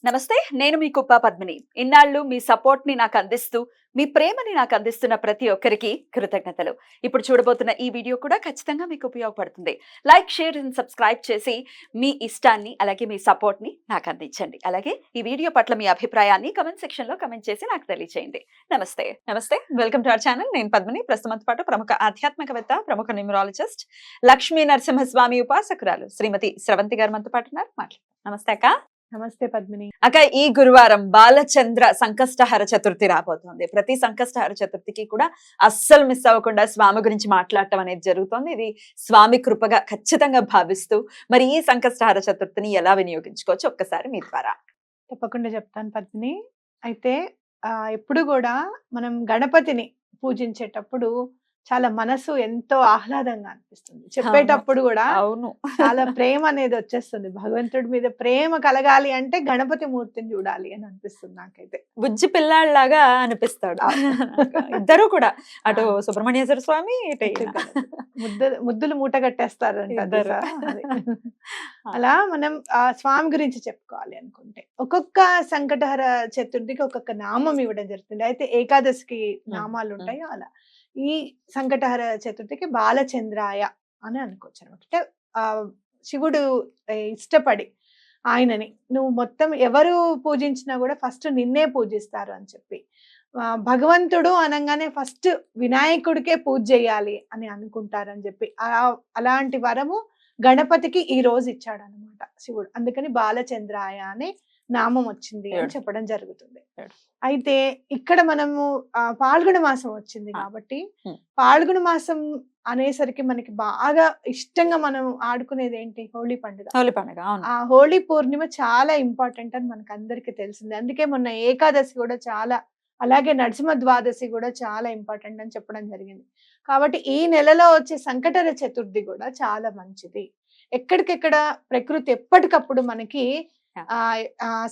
నమస్తే. నేను మీ కుప్ప పద్మిని. ఇన్నాళ్ళు మీ సపోర్ట్‌ని నాకందిస్తూ, మీ ప్రేమని నాకందిస్తున్న ప్రతి ఒక్కరికి కృతజ్ఞతలు. ఇప్పుడు చూడబోతున్న ఈ వీడియో కూడా ఖచ్చితంగా మీకు ఉపయోగపడుతుంది. లైక్, షేర్ అండ్ సబ్స్క్రైబ్ చేసి మీ ఇష్టాన్ని, అలాగే మీ సపోర్ట్‌ని నాకందించండి. అలాగే ఈ వీడియో పట్ల మీ అభిప్రాయాన్ని కామెంట్ సెక్షన్‌లో కామెంట్ చేసి నాకు తెలియజేయండి. నమస్తే. నమస్తే. Welcome to our channel. నేను పద్మిని. ప్రస్తుతంతో పాటు ప్రముఖ ఆధ్యాత్మికవేత్త, ప్రముఖ న్యూమరాలజిస్ట్, లక్ష్మీ నరసింహస్వామి ఉపాసకురాలు శ్రీమతి స్రవంతి గారు మనతో పాటు ఉన్నారు. మాట్లాడదాం. నమస్తే అక్క. నమస్తే పద్మిని. అక్క, ఈ గురువారం బాలచంద్ర సంకష్టహర చతుర్థి రాబోతోంది. ప్రతి సంకష్టహర చతుర్థికి కూడా అస్సలు మిస్ అవ్వకుండా స్వామి గురించి మాట్లాడటం అనేది జరుగుతోంది. ఇది స్వామి కృపగా ఖచ్చితంగా భావిస్తూ, మరి ఈ సంకష్టహర చతుర్థిని ఎలా వినియోగించుకోవచ్చు ఒక్కసారి మీ ద్వారా. తప్పకుండా చెప్తాను పద్మిని. అయితే ఎప్పుడు కూడా మనం గణపతిని పూజించేటప్పుడు చాలా మనసు ఎంతో ఆహ్లాదంగా అనిపిస్తుంది. చెప్పేటప్పుడు కూడా అవును, చాలా ప్రేమ అనేది వచ్చేస్తుంది. భగవంతుడి మీద ప్రేమ కలగాలి అంటే గణపతి మూర్తిని చూడాలి అని అనిపిస్తుంది నాకైతే. బుజ్జి పిల్లాడిలాగా అనిపిస్తాడు ఇద్దరు కూడా, అటు సుబ్రహ్మణ్యేశ్వర స్వామి, ఇటు ఈయన. ముద్దులు మూట కట్టేస్తారు ఇద్దరు. అలా మనం స్వామి గురించి చెప్పుకోవాలి అనుకుంటే ఒక్కొక్క సంకటహర చతుర్థికి ఒక్కొక్క నామం ఇవ్వడం జరుగుతుంది. అయితే ఏకాదశికి నామాలు ఉంటాయి. అలా ఈ సంకటహర చతుర్థికి బాలచంద్రాయ అని అనుకోవచ్చు అనమాట. అంటే శివుడు ఇష్టపడి ఆయనని నువ్వు మొత్తం ఎవరు పూజించినా కూడా ఫస్ట్ నిన్నే పూజిస్తారు అని చెప్పి, భగవంతుడు అనగానే ఫస్ట్ వినాయకుడికే పూజ చేయాలి అని అనుకుంటారని చెప్పి అలాంటి వరము గణపతికి ఈ రోజు ఇచ్చాడు అనమాట శివుడు. అందుకని బాలచంద్రాయ అనే నామం వచ్చింది అని చెప్పడం జరుగుతుంది. అయితే ఇక్కడ మనము పాల్గొన మాసం వచ్చింది కాబట్టి, పాల్గొన మాసం అనేసరికి మనకి బాగా ఇష్టంగా మనం ఆడుకునేది ఏంటి? హోలీ పండుగ. ఆ హోలీ పూర్ణిమ చాలా ఇంపార్టెంట్ అని మనకు అందరికి తెలిసింది. అందుకే మొన్న ఏకాదశి కూడా చాలా, అలాగే నరసింహ ద్వాదశి కూడా చాలా ఇంపార్టెంట్ అని చెప్పడం జరిగింది. కాబట్టి ఈ నెలలో వచ్చే సంకటహర చతుర్థి కూడా చాలా మంచిది. ఎక్కడికెక్కడ ప్రకృతి ఎప్పటికప్పుడు మనకి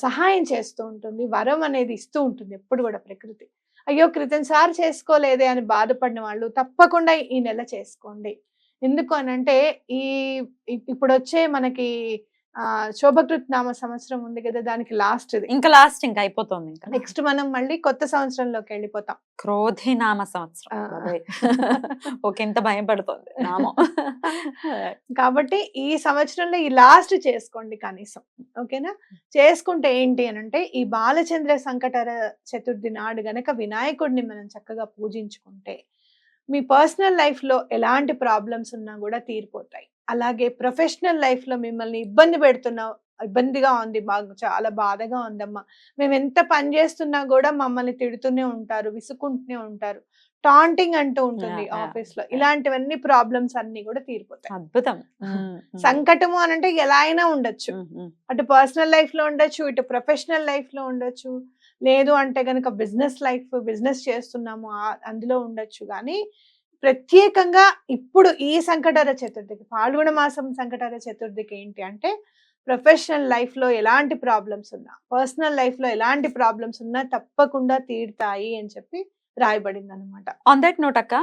సహాయం చేస్తూ ఉంటుంది, వరం అనేది ఇస్తూ ఉంటుంది ఎప్పుడు కూడా ప్రకృతి. అయ్యో క్రితం సారి చేసుకోలేదే అని బాధపడిన వాళ్ళు తప్పకుండా ఈ నెల చేసుకోండి. ఎందుకు అనంటే ఇప్పుడు వచ్చే మనకి శోభకృత్ నామ సంవత్సరం ఉంది కదా, దానికి లాస్ట్ ఇది. ఇంకా లాస్ట్, ఇంకా అయిపోతుంది. నెక్స్ట్ మనం మళ్ళీ కొత్త సంవత్సరంలోకి వెళ్ళిపోతాం. క్రోధి నామ సంవత్సరం. ఓకే, ఎంత భయం పడుతుంది నామం. కాబట్టి ఈ సంవత్సరంలో ఈ లాస్ట్ చేసుకోండి కనీసం. ఓకేనా? చేసుకుంటే ఏంటి అనంటే, ఈ బాలచంద్ర సంకటహర చతుర్థి నాడు గనక వినాయకుడిని మనం చక్కగా పూజించుకుంటే మీ పర్సనల్ లైఫ్ లో ఎలాంటి ప్రాబ్లమ్స్ ఉన్నా కూడా తీరిపోతాయి. అలాగే ప్రొఫెషనల్ లైఫ్ లో మిమ్మల్ని ఇబ్బందిగా ఉంది, మాకు చాలా బాధగా ఉందమ్మా, మేము ఎంత పని చేస్తున్నా కూడా మమ్మల్ని తిడుతూనే ఉంటారు, విసుకుంటూనే ఉంటారు, టాంటింగ్ అంటూ ఉంటుంది ఆఫీస్ లో, ఇలాంటివన్నీ ప్రాబ్లమ్స్ అన్ని కూడా తీరిపోతాయి. అద్భుతం. సంకటము అనంటే ఎలా అయినా ఉండొచ్చు. అటు పర్సనల్ లైఫ్ లో ఉండొచ్చు, ఇటు ప్రొఫెషనల్ లైఫ్ లో ఉండొచ్చు, లేదు అంటే గనక బిజినెస్ చేస్తున్నాము అందులో ఉండొచ్చు. కానీ ప్రత్యేకంగా ఇప్పుడు ఈ సంకటహర చతుర్థికి, పాల్గొన మాసం సంకటహర చతుర్థికి ఏంటి అంటే, ప్రొఫెషనల్ లైఫ్ లో ఎలాంటి ప్రాబ్లమ్స్ ఉన్నా, పర్సనల్ లైఫ్ లో ఎలాంటి ప్రాబ్లమ్స్ ఉన్నా తప్పకుండా తీరుతాయి అని చెప్పి రాయబడింది అనమాట. ఆన్ దట్ నోట్ అక్క,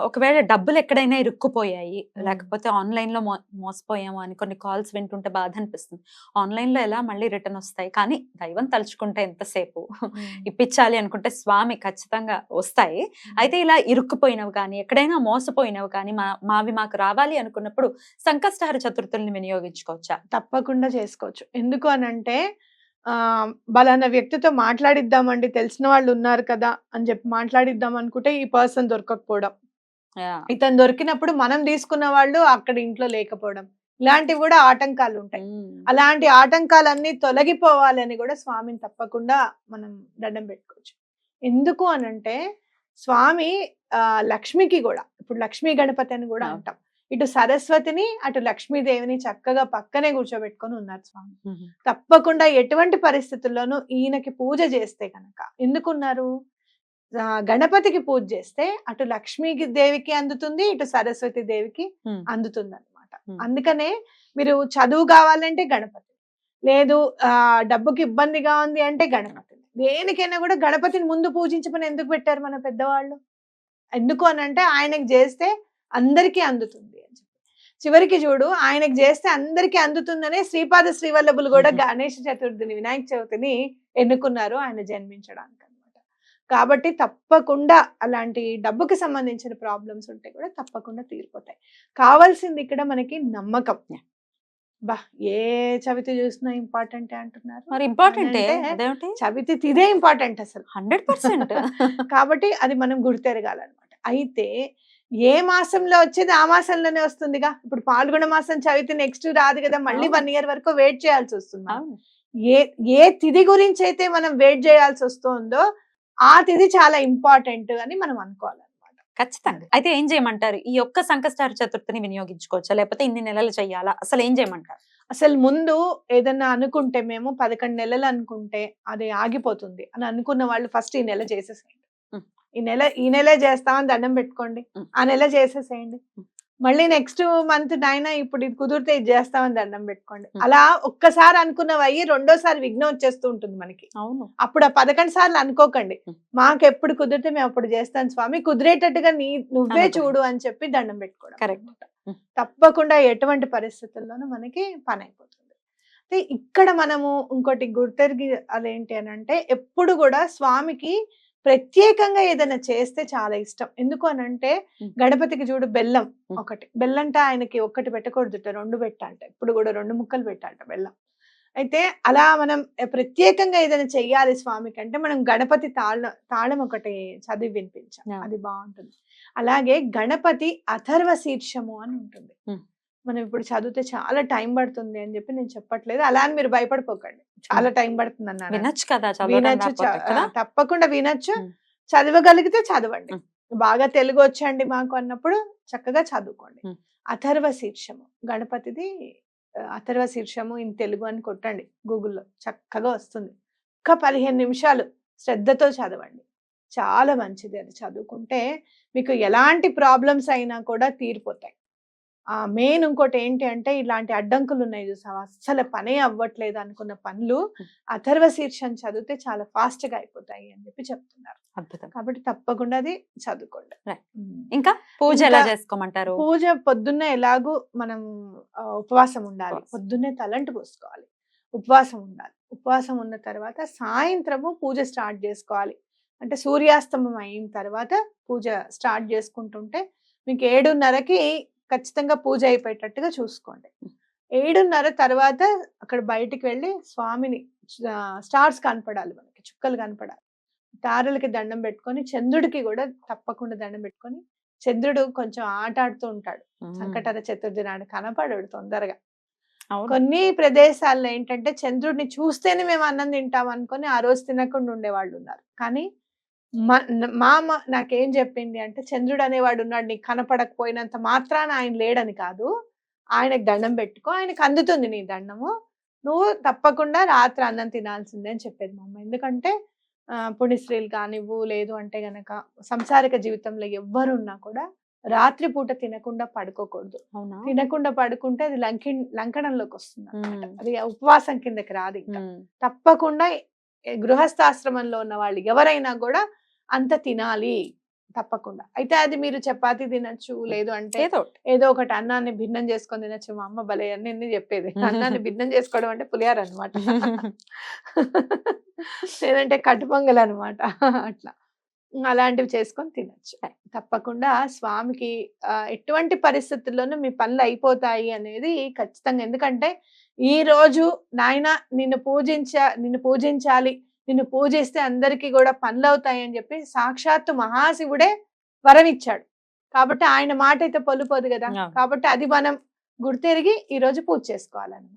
ఒకవేళ డబ్బులు ఎక్కడైనా ఇరుక్కుపోయాయి, లేకపోతే ఆన్లైన్ లో మోసపోయాము అని కొన్ని కాల్స్ వింటుంటే బాధ అనిపిస్తుంది. ఆన్లైన్ లో ఎలా మళ్ళీ రిటర్న్ వస్తాయి, కానీ దైవం తలుచుకుంటే ఎంతసేపు, ఇప్పించాలి అనుకుంటే స్వామి ఖచ్చితంగా వస్తాయి. అయితే ఇలా ఇరుక్కుపోయినవి కానీ, ఎక్కడైనా మోసపోయినవి కానీ, మావి మాకు రావాలి అనుకున్నప్పుడు సంకష్టహర చతుర్థుల్ని వినియోగించుకోవచ్చా? తప్పకుండా చేసుకోవచ్చు. ఎందుకు అనంటే, బలానా వ్యక్తితో మాట్లాడిద్దామండి, తెలిసిన వాళ్ళు ఉన్నారు కదా అని చెప్పి మాట్లాడిద్దాం అనుకుంటే ఈ పర్సన్ దొరకకపోవడం, ఇతను దొరికినప్పుడు మనం తీసుకున్న వాళ్ళు అక్కడ ఇంట్లో లేకపోవడం, ఇలాంటివి కూడా ఆటంకాలు ఉంటాయి. అలాంటి ఆటంకాలన్నీ తొలగిపోవాలని కూడా స్వామిని తప్పకుండా మనం దండం పెట్టుకోవచ్చు. ఎందుకు అనంటే, స్వామి లక్ష్మికి కూడా, ఇప్పుడు లక్ష్మీ గణపతి అని కూడా అంటాం, ఇటు సరస్వతిని అటు లక్ష్మీదేవిని చక్కగా పక్కనే కూర్చోబెట్టుకొని ఉన్నారు స్వామి. తప్పకుండా ఎటువంటి పరిస్థితుల్లోనూ ఈయనకి పూజ చేస్తే కనుక, ఎందుకున్నారు, గణపతికి పూజ చేస్తే అటు లక్ష్మీదేవికి అందుతుంది, ఇటు సరస్వతి దేవికి అందుతుంది అనమాట. అందుకనే మీరు చదువు కావాలంటే గణపతి, లేదు డబ్బుకి ఇబ్బందిగా ఉంది అంటే గణపతిని, దేనికైనా కూడా గణపతిని ముందు పూజించమని ఎందుకు పెట్టారు మన పెద్దవాళ్ళు? ఎందుకు అనంటే ఆయనకి చేస్తే అందరికీ అందుతుంది అని చెప్పి. చివరికి చూడు ఆయనకి చేస్తే అందరికి అందుతుందనే శ్రీపాద శ్రీవల్లభులు కూడా గణేష్ చతుర్థిని వినాయక చవితిని ఎన్నుకున్నారు ఆయన జన్మించడానికి అన్నమాట. కాబట్టి తప్పకుండా అలాంటి డబ్బుకి సంబంధించిన ప్రాబ్లమ్స్ ఉంటే కూడా తప్పకుండా తీరిపోతాయి. కావాల్సింది ఇక్కడ మనకి నమ్మకం. బా ఏ చవితి చూసినా ఇంపార్టెంట్ అంటున్నారు. మరి ఇంపార్టెంట్ అంటే చవితి తిదే ఇంపార్టెంట్ అసలు 100%. కాబట్టి అది మనం గుర్తెరగాలన్నమాట. అయితే ఏ మాసంలో వచ్చేది ఆ మాసంలోనే వస్తుందిగా. ఇప్పుడు పాల్గొన మాసం చవితి నెక్స్ట్ రాదు కదా, మళ్ళీ 1 year వరకు వెయిట్ చేయాల్సి వస్తుంది మనం. ఏ ఏ తిథి గురించి అయితే మనం వెయిట్ చేయాల్సి వస్తుందో ఆ తిథి చాలా ఇంపార్టెంట్ అని మనం అనుకోవాలి. ఖచ్చితంగా. అయితే ఏం చేయమంటారు? ఈ ఒక్క సంకష్టహర చతుర్థిని వినియోగించుకోవచ్చా, లేకపోతే ఇన్ని నెలలు చెయ్యాలా, అసలు ఏం చేయమంటారు? అసలు ముందు ఏదన్నా అనుకుంటే మేము 11 నెలలు అనుకుంటే అది ఆగిపోతుంది అని అనుకున్న వాళ్ళు ఫస్ట్ ఈ నెల చేసేసేయండి. ఈ నెలే చేస్తామని దండం పెట్టుకోండి, ఆ నెల చేసేసేయండి. మళ్ళీ నెక్స్ట్ మంత్ నాయన ఇప్పుడు ఇది కుదిరితే ఇది చేస్తామని దండం పెట్టుకోండి. అలా ఒక్కసారి అనుకున్నవి అయ్యి రెండోసారి విఘ్నం వచ్చేస్తూ ఉంటుంది మనకి. అవును. అప్పుడు ఆ 11 సార్లు అనుకోకండి, మాకు ఎప్పుడు కుదిరితే మేము అప్పుడు చేస్తాం స్వామి, కుదిరేటట్టుగా నువ్వే చూడు అని చెప్పి దండం పెట్టుకోవడం. కరెక్ట్. తప్పకుండా ఎటువంటి పరిస్థితుల్లోనూ మనకి పని అయిపోతుంది. అయితే ఇక్కడ మనము ఇంకోటి గుర్తెరిగి అదేంటి అని అంటే, ఎప్పుడు కూడా స్వామికి ప్రత్యేకంగా ఏదైనా చేస్తే చాలా ఇష్టం. ఎందుకు అని అంటే గణపతికి చూడు బెల్లం ఒకటి, బెల్లంట ఆయనకి ఒక్కటి పెట్టకూడదుట, 2 పెట్టాలంట. ఇప్పుడు కూడా 2 ముక్కలు పెట్టాలంట బెల్లం. అయితే అలా మనం ప్రత్యేకంగా ఏదైనా చెయ్యాలి స్వామికి అంటే మనం గణపతి తాళం ఒకటి చదివి వినిపించాలి, అది బాగుంటుంది. అలాగే గణపతి అథర్వ శీర్షము అని ఉంటుంది. మనం ఇప్పుడు చదివితే చాలా టైం పడుతుంది అని చెప్పి నేను చెప్పట్లేదు, అలా అని మీరు భయపడిపోకండి, చాలా టైం పడుతుంది అన్నారు. వినొచ్చు కదా, వినొచ్చు, తప్పకుండా వినొచ్చు. చదవగలిగితే చదవండి. బాగా తెలుగు వచ్చండి మాకు అన్నప్పుడు చక్కగా చదువుకోండి. అథర్వ శీర్షము గణపతిది, అథర్వ శీర్షము ఇన్ తెలుగు అని కొట్టండి గూగుల్లో, చక్కగా వస్తుంది. ఒక్క 15 నిమిషాలు శ్రద్ధతో చదవండి, చాలా మంచిది. అది చదువుకుంటే మీకు ఎలాంటి ప్రాబ్లమ్స్ అయినా కూడా తీరిపోతాయి. మెయిన్ ఇంకోటి ఏంటి అంటే, ఇలాంటి అడ్డంకులు ఉన్నాయి చూసావా, అస్సలు పనే అవ్వట్లేదు అనుకున్న పనులు అథర్వ శీర్షం చదివితే చాలా ఫాస్ట్ గా అయిపోతాయి అని చెప్పి చెప్తున్నారు. అద్భుతం. కాబట్టి తప్పకుండా అది చదువుకోండి. ఇంకా పూజ ఎలా చేసుకోమంటారు? పూజ పొద్దున్నే ఎలాగూ మనం ఉపవాసం ఉండాలి, పొద్దున్నే తలంటు పోసుకోవాలి, ఉపవాసం ఉండాలి. ఉపవాసం ఉన్న తర్వాత సాయంత్రము పూజ స్టార్ట్ చేసుకోవాలి. అంటే సూర్యాస్తమం అయిన తర్వాత పూజ స్టార్ట్ చేసుకుంటుంటే మీకు 7:30కి ఖచ్చితంగా పూజ అయిపోయేటట్టుగా చూసుకోండి. 7:30 తర్వాత అక్కడ బయటికి వెళ్ళి స్వామిని, స్టార్స్ కనపడాలి మనకి, చుక్కలు కనపడాలి, తారలకి దండం పెట్టుకొని, చంద్రుడికి కూడా తప్పకుండా దండం పెట్టుకొని, చంద్రుడు కొంచెం ఆటాడుతూ ఉంటాడు సంకటహర చతుర్థి నాడు, కనపడాడు తొందరగా. కొన్ని ప్రదేశాల్లో ఏంటంటే చంద్రుడిని చూస్తేనే మేము అన్నం తింటాం అనుకొని ఆ రోజు తినకుండా ఉండేవాళ్ళు ఉన్నారు. కానీ మా నాకేం చెప్పింది అంటే, చంద్రుడు అనేవాడు ఉన్నాడు, నీకు కనపడకపోయినంత మాత్రాన ఆయన లేడని కాదు, ఆయనకు దండం పెట్టుకో, ఆయనకు అందుతుంది నీ దండము, నువ్వు తప్పకుండా రాత్రి అన్నం తినాల్సిందే అని చెప్పేది మా అమ్మ. ఎందుకంటే పుణ్యశ్రీలు కానివ్వు, లేదు అంటే గనక సంసారిక జీవితంలో ఎవ్వరున్నా కూడా రాత్రి పూట తినకుండా పడుకోకూడదు. తినకుండా పడుకుంటే అది లంకనంలోకి వస్తుంది అన్నమాట, అది ఉపవాసం కిందకి రాదు. ఇంకా తప్పకుండా గృహస్థాశ్రమంలో ఉన్న వాళ్ళు ఎవరైనా కూడా అంత తినాలి తప్పకుండా. అయితే అది మీరు చపాతి తినచ్చు, లేదు అంటే ఏదో ఒకటి అన్నాన్ని భిన్నం చేసుకొని తినచ్చు. మా అమ్మ భలే అన్ని చెప్పేది, అన్నాన్ని భిన్నం చేసుకోవడం అంటే పులిహార అనమాట, లేదంటే కట్టు పొంగల్ అనమాట, అట్లా అలాంటివి చేసుకొని తినచ్చు. తప్పకుండా స్వామికి ఎటువంటి పరిస్థితుల్లోనూ మీ పనులు అయిపోతాయి అనేది ఖచ్చితంగా. ఎందుకంటే ఈ రోజు నాయన నిన్ను పూజించాలి, నిన్ను పూజిస్తే అందరికీ కూడా పనులు అవుతాయి అని చెప్పి సాక్షాత్తు మహాశివుడే వరం ఇచ్చాడు. కాబట్టి ఆయన మాట అయితే పొల్లుపోదు కదా. కాబట్టి అది మనం గుర్తెరిగి ఈ రోజు పూజ చేసుకోవాలన్నమాట.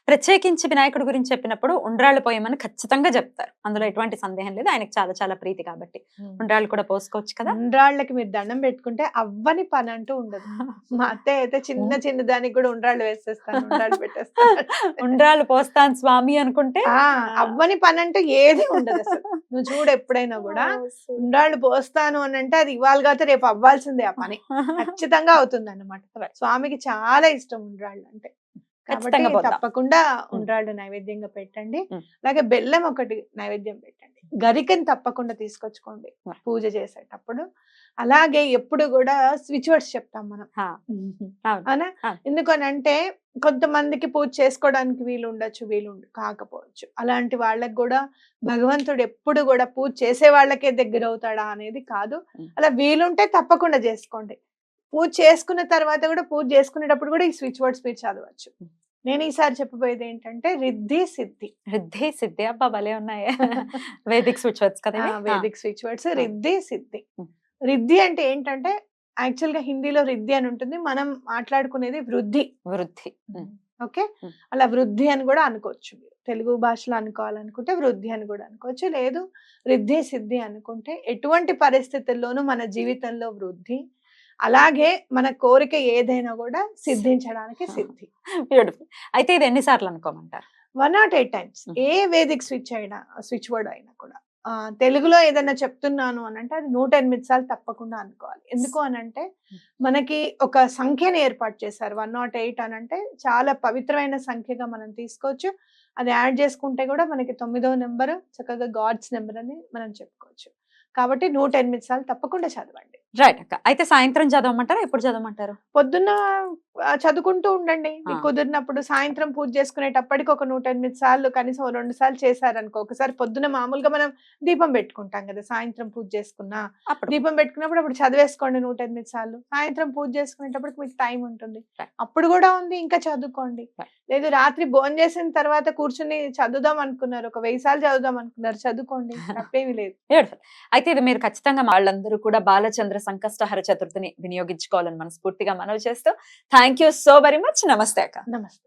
ప్రత్యేకించి వినాయకుడి గురించి చెప్పినప్పుడు ఉండ్రాళ్ళు పోయమని ఖచ్చితంగా చెప్తారు, అందులో ఎటువంటి సందేహం లేదు. ఆయనకు చాలా చాలా ప్రీతి కాబట్టి ఉండ్రాళ్ళు కూడా పోసుకోవచ్చు కదా. ఉండ్రాళ్ళకి మీరు దండం పెట్టుకుంటే అవ్వని పని అంటూ ఉండదు. మా అత్తయ్య అయితే చిన్న దానికి కూడా ఉండ్రాళ్ళు వేసేస్తాను, ఉండ్రాళ్ళు పెట్టేస్తాను, ఉండ్రాళ్ళు పోస్తాను స్వామి అనుకుంటే అవ్వని పని అంటూ ఏది ఉండదు అసలు. నువ్వు చూడు ఎప్పుడైనా కూడా ఉండ్రాళ్ళు పోస్తాను అని అంటే అది ఇవాళ కాదు రేపు అవ్వాల్సిందే, ఆ పని ఖచ్చితంగా అవుతుంది అన్నమాట. స్వామికి చాలా ఇష్టం ఉండ్రాళ్ళు అంటే, కాబట్టి తప్పకుండా ఉండ్రాళ్ళు నైవేద్యంగా పెట్టండి. అలాగే బెల్లం ఒకటి నైవేద్యం పెట్టండి. గరికని తప్పకుండా తీసుకొచ్చుకోండి Right. పూజ చేసేటప్పుడు. అలాగే ఎప్పుడు కూడా స్విచ్ వర్డ్స్ చెప్తాం మనం, హా. అవును. అవునా? అవును. ఎందుకనంటే కొంతమందికి పూజ చేసుకోవడానికి వీలు ఉండొచ్చు, వీలు కాకపోవచ్చు. అలాంటి వాళ్ళకి కూడా భగవంతుడు ఎప్పుడు కూడా పూజ చేసే వాళ్ళకే దగ్గర అవుతాడా అనేది కాదు. అలా వీలుంటే తప్పకుండా చేసుకోండి. పూజ చేసుకున్న తర్వాత కూడా, పూజ చేసుకునేటప్పుడు కూడా ఈ స్విచ్ వర్డ్స్ మీరు చదవచ్చు. నేను ఈసారి చెప్పబోయేది ఏంటంటే రిద్ధి సిద్ధి. రిద్ధి సిద్ధి, అబ్బా భలే ఉన్నాయి. వేదిక్ స్విచ్ వర్డ్స్ కదా ఇవి? వేదిక్ స్విచ్ వర్డ్స్ రిద్ధి సిద్ధి. Hmm. రిద్ధి అంటే ఏంటంటే యాక్చువల్ గా హిందీలో రిద్ధి అని ఉంటుంది, మనం మాట్లాడుకునేది వృద్ధి. వృద్ధి. Okay, Hmm. అలా వృద్ధి అని కూడా అనుకోవచ్చు. మీరు తెలుగు భాషలో అనుకోవాలనుకుంటే వృద్ధి అని కూడా అనుకోవచ్చు, లేదు రిద్ధి సిద్ధి అనుకుంటే ఎటువంటి పరిస్థితుల్లోనూ మన జీవితంలో వృద్ధి, అలాగే మన కోరిక ఏదైనా కూడా సిద్ధించడానికి సిద్ధి. బ్యూటిఫుల్. అయితే ఇది ఎన్నిసార్లు అనుకోమంటారు? 108 టైమ్స్. Hmm. ఏ వేదిక్ స్విచ్ అయినా, స్విచ్ వర్డ్ అయినా కూడా తెలుగులో ఏదైనా చెప్తున్నాను అని అంటే అది 108 సార్లు తప్పకుండా అనుకోవాలి. ఎందుకు అనంటే మనకి ఒక సంఖ్యని ఏర్పాటు చేశారు 108 అని అంటే, చాలా పవిత్రమైన సంఖ్యగా మనం తీసుకోవచ్చు. అది యాడ్ చేసుకుంటే కూడా మనకి 9వ నెంబర్ చక్కగా గాడ్స్ నెంబర్ అని మనం చెప్పుకోవచ్చు. కాబట్టి 108 సార్లు తప్పకుండా చదవండి. రైట్ అక్క. అయితే సాయంత్రం చదవమంటారా, ఎప్పుడు చదవమంటారు? పొద్దున్న చదువుకుంటూ ఉండండి. మీకు ఆ. కుదిరినప్పుడు సాయంత్రం పూజ చేసుకునేటప్పటికి ఒక 108 సార్లు, కనీసం 2 సార్లు చేశారనుకో. ఒకసారి పొద్దున మామూలుగా మనం దీపం పెట్టుకుంటాం కదా, సాయంత్రం పూజ చేసుకున్నా అప్పుడు దీపం పెట్టుకున్నప్పుడు అప్పుడు చదివేసుకోండి 108 సార్లు. సాయంత్రం పూజ చేసుకునేటప్పటికి మీకు టైం ఉంటుంది, Right. అప్పుడు కూడా ఉంది, ఇంకా చదువుకోండి. Right. లేదు రాత్రి భోజనం చేసిన తర్వాత కూర్చుని చదువుదాం అనుకున్నారు, ఒక 1000 సార్లు చదువుదాం అనుకున్నారు, చదువుకోండి, తప్పేమీ లేదు. బ్యూటిఫుల్. అయితే ఇది మీరు ఖచ్చితంగా వాళ్ళందరూ కూడా బాలచంద్ర సంకష్టహర చతుర్థిని వినియోగించుకోవాలని మనస్ఫూర్తిగా మనవి చేస్తూ thank you so very much. నమస్తే అక్క. నమస్తే.